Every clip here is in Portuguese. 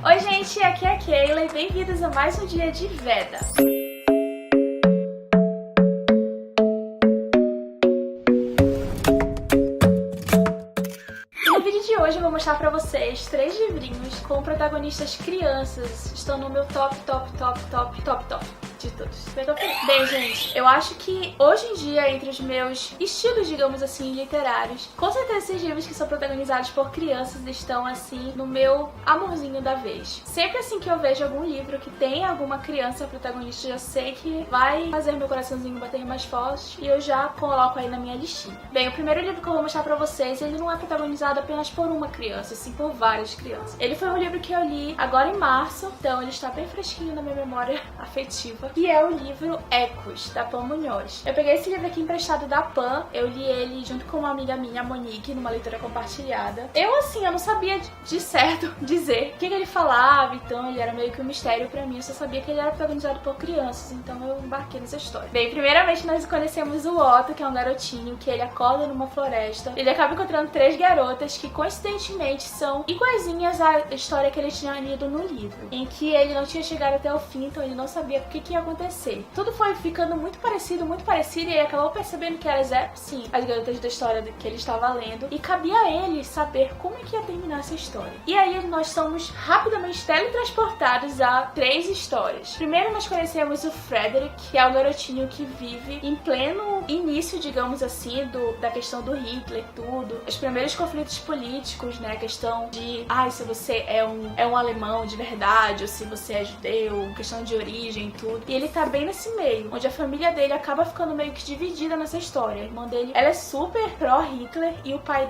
Oi gente, aqui é a Keila e bem-vindos a mais um dia de Veda. No vídeo de hoje eu vou mostrar pra vocês 3 livrinhos com protagonistas crianças. Estão no meu top de todos. Bem, gente, eu acho que hoje em dia, entre os meus estilos, digamos assim, literários, com certeza esses livros que são protagonizados por crianças estão, assim, no meu amorzinho da vez. Sempre assim que eu vejo algum livro que tem alguma criança protagonista, eu já sei que vai fazer meu coraçãozinho bater mais forte e eu já coloco aí na minha listinha. Bem, o primeiro livro que eu vou mostrar pra vocês, ele não é protagonizado apenas por uma criança, sim por várias crianças. Ele foi um livro que eu li agora em março, então ele está bem fresquinho na minha memória afetiva, que é o livro Ecos, da Pan Munhoz. Eu peguei esse livro aqui emprestado da Pan, eu li ele junto com uma amiga minha, Monique, numa leitura compartilhada. Eu não sabia de certo dizer o que ele falava, então ele era meio que um mistério pra mim, eu só sabia que ele era protagonizado por crianças, então eu embarquei nessa história. Bem, primeiramente nós conhecemos o Otto, que é um garotinho que ele acorda numa floresta, ele acaba encontrando 3 garotas que coincidentemente são iguaizinhas à história que ele tinha lido no livro, em que ele não tinha chegado até o fim, então ele não sabia o que ia acontecer. Tudo foi ficando muito parecido, e ele acabou percebendo que elas eram, sim, as garotas da história que ele estava lendo, e cabia a ele saber como é que ia terminar essa história. E aí nós somos rapidamente teletransportados a 3 histórias. Primeiro nós conhecemos o Frederick, que é o garotinho que vive em pleno início, digamos assim, da questão do Hitler, tudo. Os primeiros conflitos políticos, né, a questão de, se você é um alemão de verdade, ou se você é judeu, questão de origem e tudo. E ele tá bem nesse meio, onde a família dele acaba ficando meio que dividida nessa história. A irmã dele, ela é super pró-Hitler e o pai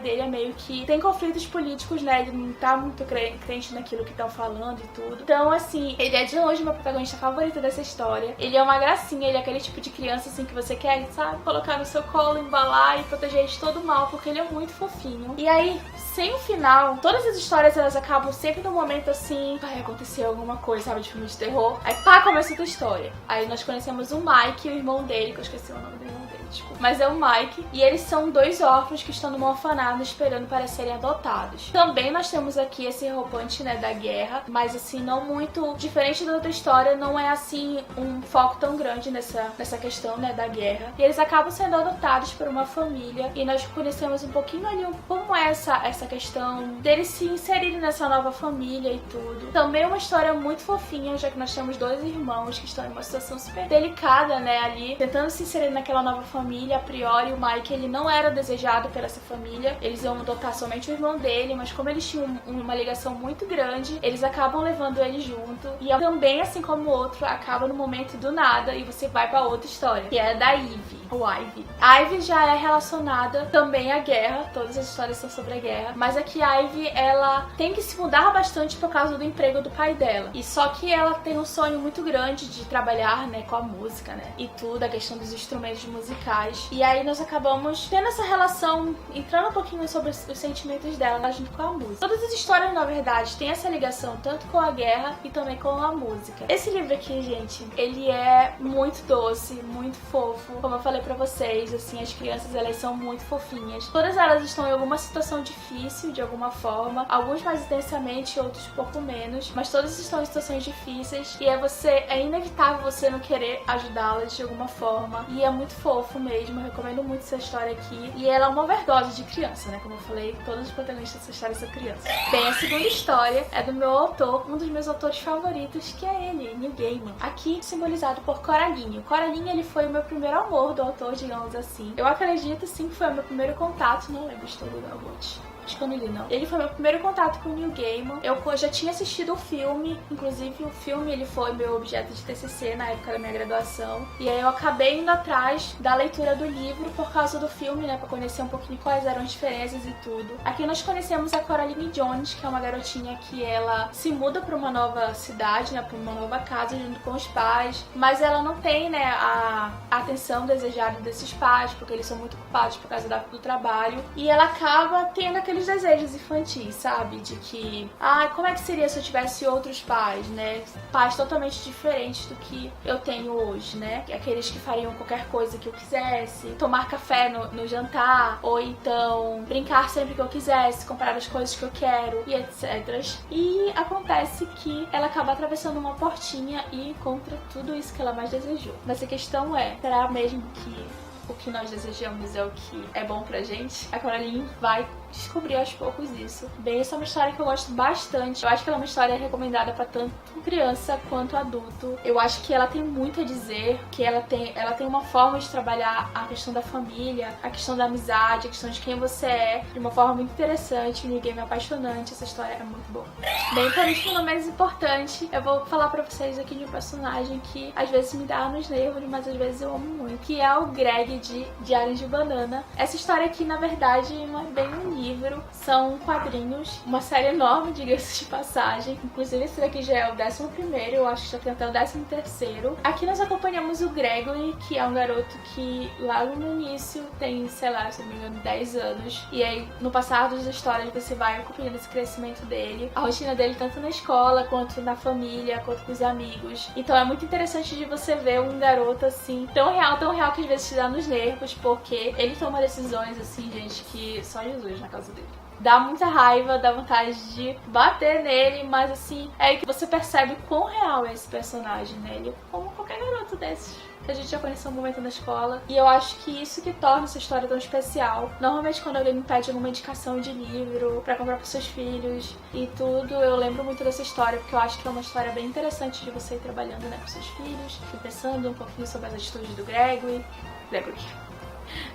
dele é meio que tem conflitos políticos, né? Ele não tá muito crente naquilo que estão falando e tudo. Então, assim, ele é de longe meu protagonista favorito dessa história. Ele é uma gracinha, ele é aquele tipo de criança, assim, que você quer, sabe, colocar no seu colo, embalar e proteger de todo mal, porque ele é muito fofinho. E aí, sem o final, todas as histórias, elas acabam sempre num momento assim, vai acontecer alguma coisa, sabe, de filme de terror. Aí, começa outra história. Aí nós conhecemos o Mike e o irmão dele, que eu esqueci o nome do irmão dele, desculpa. Mas é o Mike, e eles são 2 órfãos que estão num orfanato esperando para serem adotados. Também nós temos aqui esse roupante, né, da guerra, mas assim, não muito diferente da outra história, não é assim um foco tão grande nessa questão, né, da guerra. E eles acabam sendo adotados por uma família, e nós conhecemos um pouquinho ali como é essa questão deles se inserirem nessa nova família e tudo. Também é uma história muito fofinha, já que nós temos 2 irmãos que estão em uma situação super delicada, né, ali, tentando se inserir naquela nova família. A priori, o Mike, ele não era desejado por essa família, eles iam adotar somente o irmão dele, mas como eles tinham uma ligação muito grande, eles acabam levando ele junto, e também, assim como o outro, acaba no momento do nada, e você vai pra outra história, que é da Ivy, ou Ivy. A Ivy já é relacionada também à guerra, todas as histórias são sobre a guerra, mas aqui a Ivy, ela tem que se mudar bastante por causa do emprego do pai dela, e só que ela tem um sonho muito grande de trabalhar, né, com a música, né, e tudo, a questão dos instrumentos musicais. E aí nós acabamos tendo essa relação, entrando um pouquinho sobre os sentimentos dela junto com a música. Todas as histórias, na verdade, têm essa ligação tanto com a guerra e também com a música. Esse livro aqui, gente, ele é muito doce, muito fofo. Como eu falei pra vocês, assim, as crianças, elas são muito fofinhas. Todas elas estão em alguma situação difícil, de alguma forma. Alguns mais intensamente, outros um pouco menos. Mas todas estão em situações difíceis. E é inevitável você não querer ajudá-las de alguma forma. E é muito fofo mesmo, eu recomendo muito essa história aqui. E ela é uma overdose de criança, né? Como eu falei, todos os protagonistas dessa história são crianças. Bem, a segunda história é do meu autor, um dos meus autores favoritos, que é ele, Neil Gaiman. Aqui simbolizado por Coralinho. Coralinho, ele foi o meu primeiro amor do autor, digamos assim. Eu acredito sim que foi o meu primeiro contato, não lembro de todo o Vote. Acho que eu não li, não. Ele foi meu primeiro contato com o Neil Gaiman. Eu já tinha assistido o filme, inclusive o filme ele foi meu objeto de TCC na época da minha graduação. E aí eu acabei indo atrás da leitura do livro por causa do filme, né, pra conhecer um pouquinho quais eram as diferenças e tudo. Aqui nós conhecemos a Coraline Jones, que é uma garotinha que ela se muda pra uma nova cidade, né, pra uma nova casa junto com os pais, mas ela não tem, né, a atenção desejada desses pais, porque eles são muito ocupados por causa do trabalho. E ela acaba tendo a aqueles desejos infantis, sabe? De que, como é que seria se eu tivesse outros pais, né? Pais totalmente diferentes do que eu tenho hoje, né? Aqueles que fariam qualquer coisa que eu quisesse, tomar café no jantar, ou então brincar sempre que eu quisesse, comprar as coisas que eu quero e etc. E acontece que ela acaba atravessando uma portinha e encontra tudo isso que ela mais desejou. Mas a questão é, será mesmo que o que nós desejamos é o que é bom pra gente? A Coraline vai descobrir aos poucos isso. Bem, essa é uma história que eu gosto bastante. Eu acho que ela é uma história recomendada pra tanto criança quanto adulto. Eu acho que ela tem muito a dizer, que ela tem uma forma de trabalhar a questão da família, a questão da amizade, a questão de quem você é, de uma forma muito interessante, um game apaixonante. Essa história é muito boa. Bem, por último, não menos importante, eu vou falar pra vocês aqui de um personagem que às vezes me dá nos nervos, mas às vezes eu amo muito, que é o Greg de Diário de Banana. Essa história aqui, na verdade, não é bem um livro, são quadrinhos, uma série enorme, diga-se de passagem. Inclusive esse daqui já é o 11º, eu acho que já tem até o 13º. Aqui nós acompanhamos o Gregory, que é um garoto que logo no início tem, sei lá, se não me engano, 10 anos. E aí, no passar das histórias, você vai acompanhando esse crescimento dele, a rotina dele tanto na escola, quanto na família, quanto com os amigos. Então é muito interessante de você ver um garoto assim, tão real que às vezes te dá nos nervos, porque ele toma decisões assim, gente, que só Jesus na causa dele. Dá muita raiva, dá vontade de bater nele, mas assim, é aí que você percebe quão real é esse personagem, né? Ele é como qualquer garoto desses que a gente já conheceu um momento na escola. E eu acho que isso que torna essa história tão especial. Normalmente quando alguém me pede alguma indicação de livro pra comprar pros seus filhos e tudo, eu lembro muito dessa história, porque eu acho que é uma história bem interessante de você ir trabalhando, né, com seus filhos, e pensando um pouquinho sobre as atitudes do Gregory,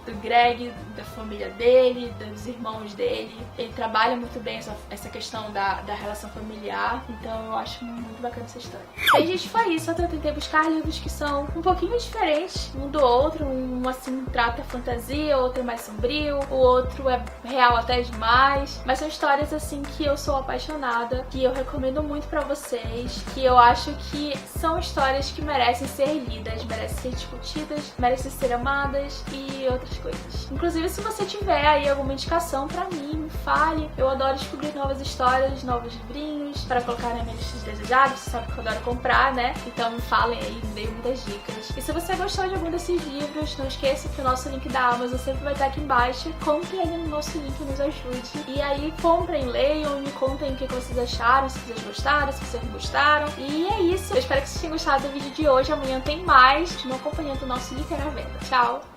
do Greg, da família dele, dos irmãos dele. Ele trabalha muito bem essa questão da relação familiar, então eu acho muito bacana essa história. E, gente, foi isso. Eu tentei buscar livros que são um pouquinho diferentes um do outro. Um, assim, trata fantasia, o outro é mais sombrio, o outro é real até demais. Mas são histórias, assim, que eu sou apaixonada, que eu recomendo muito pra vocês, que eu acho que são histórias que merecem ser lidas, merecem ser discutidas, merecem ser amadas e outras coisas. Inclusive, se você tiver aí alguma indicação pra mim, me fale. Eu adoro descobrir novas histórias, novos livrinhos pra colocar na minha lista de desejados. Você sabe que eu adoro comprar, né? Então me falem aí, me deem muitas dicas. E se você gostou de algum desses livros, não esqueça que o nosso link da Amazon sempre vai estar aqui embaixo. Compre ele no nosso link, nos ajude. E aí comprem, leiam, me contem o que vocês acharam, se vocês gostaram, se vocês não gostaram. E é isso. Eu espero que vocês tenham gostado do vídeo de hoje. Amanhã tem mais. Continue acompanhando o nosso Literal Venda. Tchau!